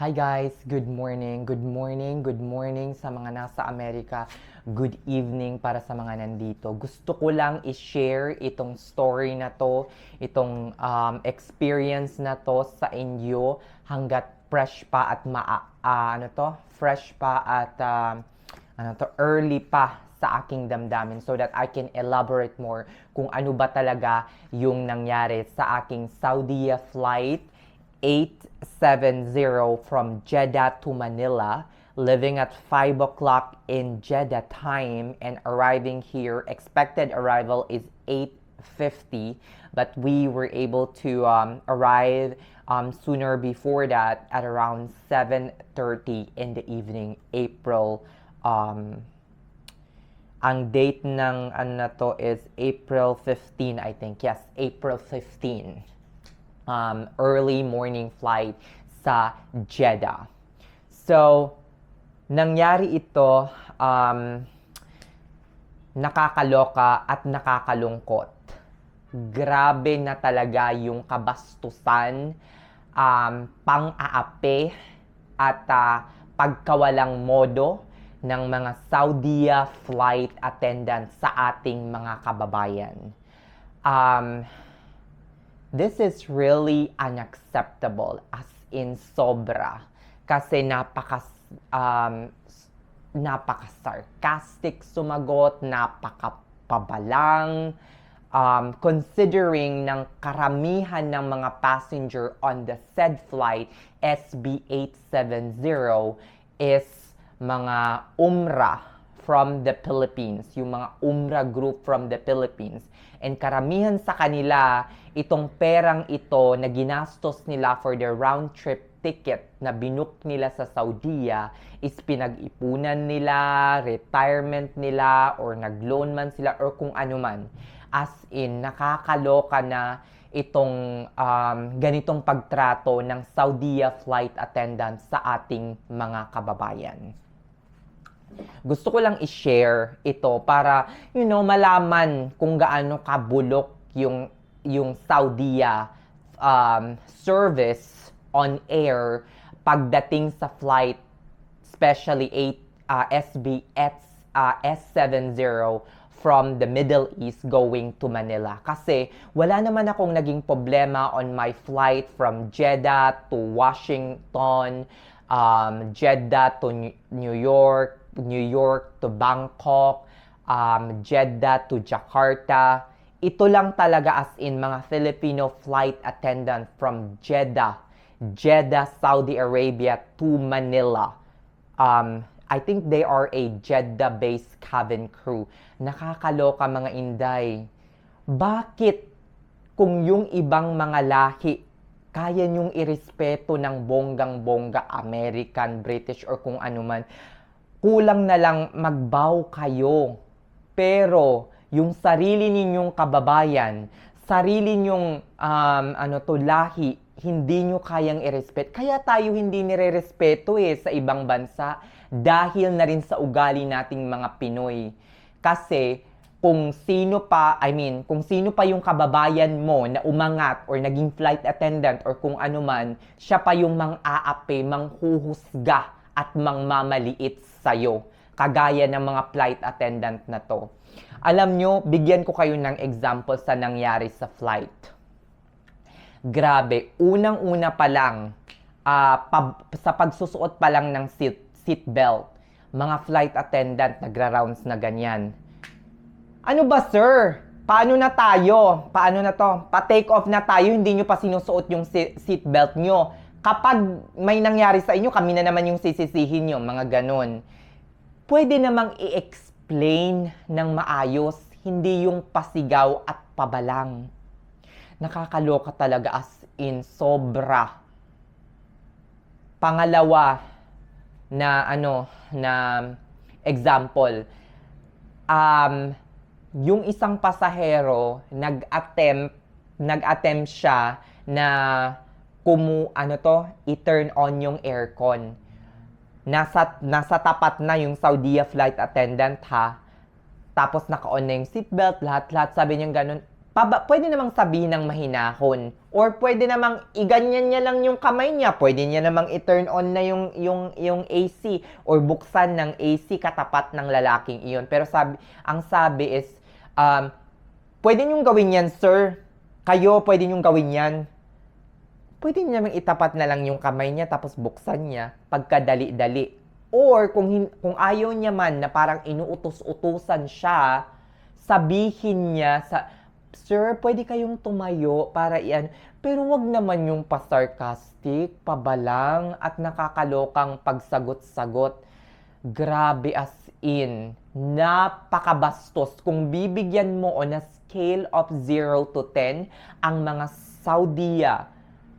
Hi guys, good morning, good morning, good morning sa mga nasa Amerika. Good evening para sa mga nandito. Gusto ko lang i-share itong story na to, itong experience na to sa inyo hanggat fresh pa at fresh pa at early pa sa aking damdamin so that I can elaborate more kung ano ba talaga yung nangyari sa aking Saudi flight 870 from Jeddah to Manila, living at 5 o'clock in Jeddah time and arriving here. Expected arrival is 8:50, but we were able to arrive sooner before that at around 7:30 in the evening, April. Ang date ng ano to is April 15, I think. Yes, April 15. Early morning flight sa Jeddah. So, nangyari ito, nakakaloka at nakakalungkot. Grabe na talaga yung kabastusan, pang-aapi at pagkawalang modo ng mga Saudiya flight attendants sa ating mga kababayan. This is really unacceptable, as in sobra. Kasi napaka-sarcastic sumagot, napaka-pabalang, considering ng karamihan ng mga passenger on the said flight, SB870, is mga umrah from the Philippines, yung mga umrah group from the Philippines. And karamihan sa kanila, itong perang ito na ginastos nila for their round trip ticket na binook nila sa Saudiya is pinag-ipunan nila, retirement nila, or nag-loan man sila, or kung ano man. As in, nakakaloka na itong ganitong pagtrato ng Saudiya flight attendant sa ating mga kababayan. Gusto ko lang i-share ito para, malaman kung gaano kabulok yung Saudiya service on air pagdating sa flight, especially S70 from the Middle East going to Manila. Kasi wala naman akong naging problema on my flight from Jeddah to Washington, Jeddah to New York to Bangkok, Jeddah to Jakarta. Ito lang talaga as in mga Filipino flight attendant from Jeddah, Saudi Arabia to Manila. I think they are a Jeddah-based cabin crew. Nakakaloka mga Inday. Bakit kung yung ibang mga lahi kaya nyong irespeto ng bonggang-bongga, American, British, or kung ano man, kulang na lang magbow kayo. Pero, yung sarili ninyong kababayan, sarili ninyong lahi, hindi nyo kayang irespeto. Kaya tayo hindi nire-respeto sa ibang bansa dahil na rin sa ugali nating mga Pinoy. Kasi, kung sino pa yung kababayan mo na umangat or naging flight attendant or kung ano man, siya pa yung mang-aapi, manghuhusga at mangmamaliit sa'yo. Kagaya ng mga flight attendant na to. Alam nyo, bigyan ko kayo ng example sa nangyari sa flight. Grabe, unang-una pa lang, sa pagsusuot pa lang ng seat belt, mga flight attendant nagra-rounds na ganyan. Ano ba, sir? Paano na tayo? Paano na to? Pa-take off na tayo, hindi nyo pa sinusuot yung seat belt nyo. Kapag may nangyari sa inyo, kami na naman yung sisisihin nyo, mga ganon. Pwede namang i-explain ng maayos, hindi yung pasigaw at pabalang. Nakakaloka talaga as in sobra. Pangalawa na example, yung isang pasahero nag-attempt siya na i-turn on yung aircon. Nasa tapat na yung Saudiya flight attendant ha. Tapos naka-on na yung seatbelt, lahat-lahat. Sabi niya ganun, pwede namang sabihin ng mahinahon. Or pwede namang iganyan niya lang yung kamay niya. Pwede niya namang i-turn on na yung AC. Or buksan ng AC katapat ng lalaking iyon. Pero ang sabi is, pwede niyong gawin yan, sir. Kayo, pwede niyong gawin yan. Pwede niya namang itapat na lang yung kamay niya tapos buksan niya pagkadali-dali. Or kung ayaw niya man na parang inuutos-utusan siya, sabihin niya Sir, pwede kayong tumayo para iyan. Pero wag naman yung pa-sarcastic, pabalang, at nakakalokang pagsagot-sagot. Grabe as in. Napakabastos. Kung bibigyan mo on a scale of 0 to 10, ang mga Saudiya,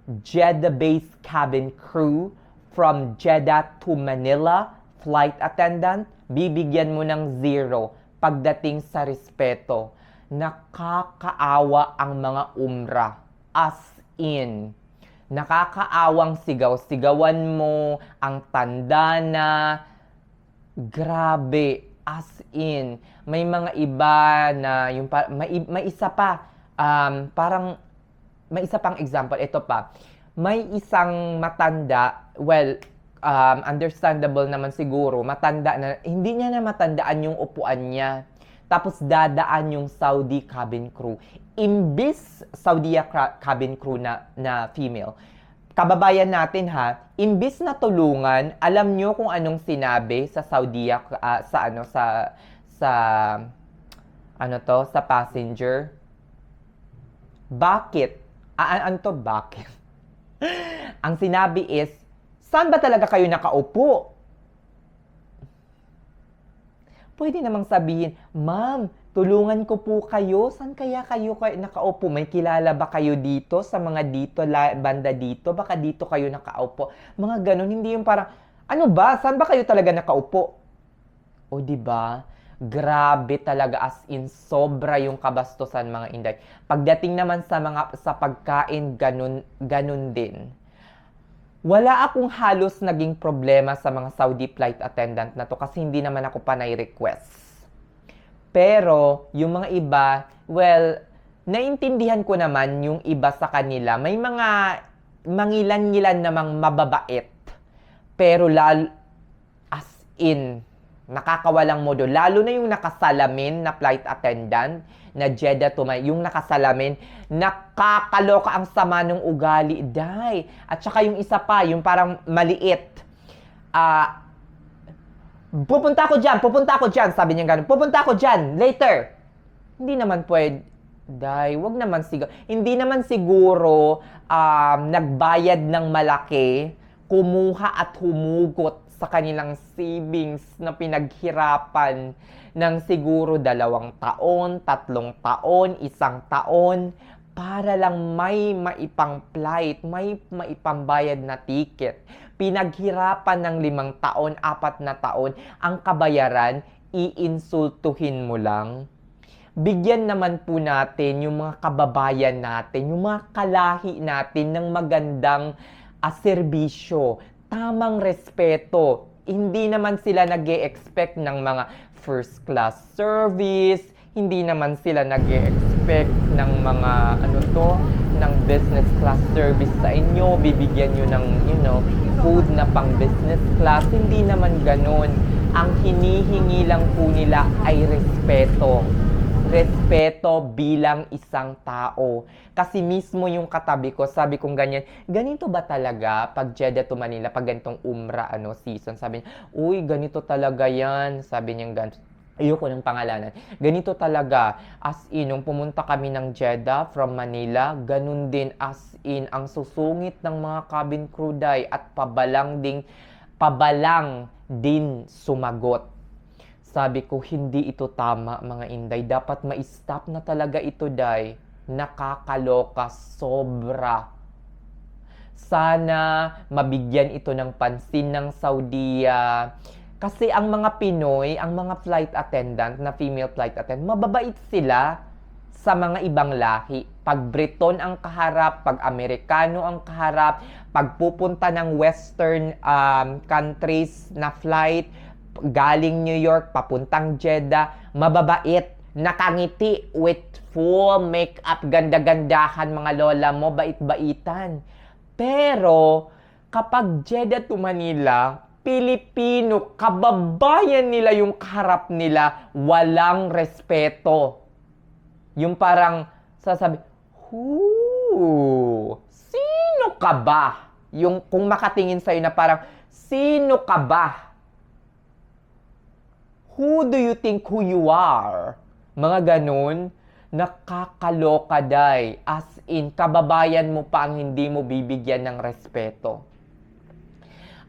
Jeddah-based cabin crew from Jeddah to Manila, flight attendant, bibigyan mo ng 0 pagdating sa respeto. Nakakaawa ang mga umrah. As in. Nakakaawang sigaw-sigawan mo, ang tanda na. Grabe. As in. May mga iba na, may isa pa, parang, may isa pang example. Ito pa. May isang matanda, understandable naman siguro, matanda na, hindi niya na matandaan yung upuan niya. Tapos dadaan yung Saudi cabin crew. Imbis Saudiya cabin crew na female. Kababayan natin ha, imbis na tulungan, alam nyo kung anong sinabi sa Saudiya sa passenger? Bakit? Bakit? Ang sinabi is, saan ba talaga kayo nakaupo? Pwede namang sabihin, Ma'am, tulungan ko po kayo. Saan kaya kayo nakaupo? May kilala ba kayo dito? Sa mga dito, banda dito? Baka dito kayo nakaupo. Mga ganun, hindi yung parang, ano ba? Saan ba kayo talaga nakaupo? O diba? Grabe talaga as in sobra yung kabastusan mga Inday. Pagdating naman sa pagkain, ganun din. Wala akong halos naging problema sa mga Saudi flight attendant na to kasi hindi naman ako panay request. Pero, yung mga iba, naintindihan ko naman yung iba sa kanila. May mga mangilan-ngilan namang mababait. Pero as in, nakakawalang modo. Lalo na yung nakasalamin na flight attendant na Jeddah to yung nakasalamin, nakakaloka ang sama ng ugali, day. At saka yung isa pa, yung parang maliit. Pupunta ako dyan, sabi niya gano'n. Pupunta ako dyan, later. Hindi naman pwede, day, wag naman siguro. Hindi naman siguro nagbayad ng malaki, kumuha at humugot sa kanilang savings na pinaghirapan ng siguro 2 taon, 3 taon, 1 taon para lang may maipang flight, may maipambayad na ticket. Pinaghirapan ng 5 taon, 4 na taon, ang kabayaran, iinsultuhin mo lang. Bigyan naman po natin yung mga kababayan natin, yung mga kalahi natin ng magandang serbisyo, tamang respeto. Hindi naman sila nag-e-expect ng mga first class service, hindi naman sila nag-e-expect ng mga ng business class service sa inyo, bibigyan nyo ng food na pang business class. Hindi naman ganun. Ang hinihingi lang po nila ay respeto. Respeto bilang isang tao. Kasi mismo yung katabi ko, sabi kong ganito ba talaga pag Jeddah to Manila, pag ganitong umrah season? Sabi niya, uy, ganito talaga yan. Sabi niya ganito. Ayoko ng pangalanan. Ganito talaga, as in, nung pumunta kami ng Jeddah from Manila, ganun din as in, ang susungit ng mga cabin crew day at pabalang din sumagot. Sabi ko, hindi ito tama mga Inday. Dapat ma-stop na talaga ito, day. Nakakaloka, sobra. Sana mabigyan ito ng pansin ng Saudiya. Kasi ang mga Pinoy, ang mga flight attendant na female flight attendant, mababait sila sa mga ibang lahi. Pag Briton ang kaharap, pag Amerikano ang kaharap, pag pupunta ng Western countries na flight, galing New York, papuntang Jeddah, mababait. nakangiti with full makeup, ganda-gandahan mga lola mo, bait-baitan. Pero, kapag Jeddah to Manila, Pilipino, kababayan nila yung kaharap nila, walang respeto. Yung parang sasabi, sino ka ba? Yung kung makatingin sa'yo na parang, sino ka ba? Who do you think who you are? Mga ganun, nakakaloka day. As in, kababayan mo pa ang hindi mo bibigyan ng respeto.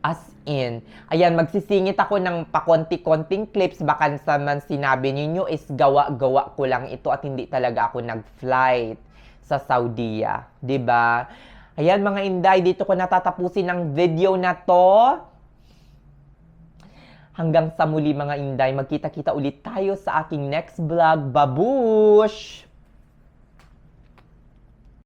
As in, ayan, magsisingit ako ng pakonti-konting clips. Baka naman sinabi ninyo is gawa-gawa ko lang ito at hindi talaga ako nag-flight sa Saudiya. 'Di ba? Ayan mga Inday, dito ko natatapusin ang video na to. Hanggang sa muli mga Inday, magkita-kita ulit tayo sa aking next vlog. Babush!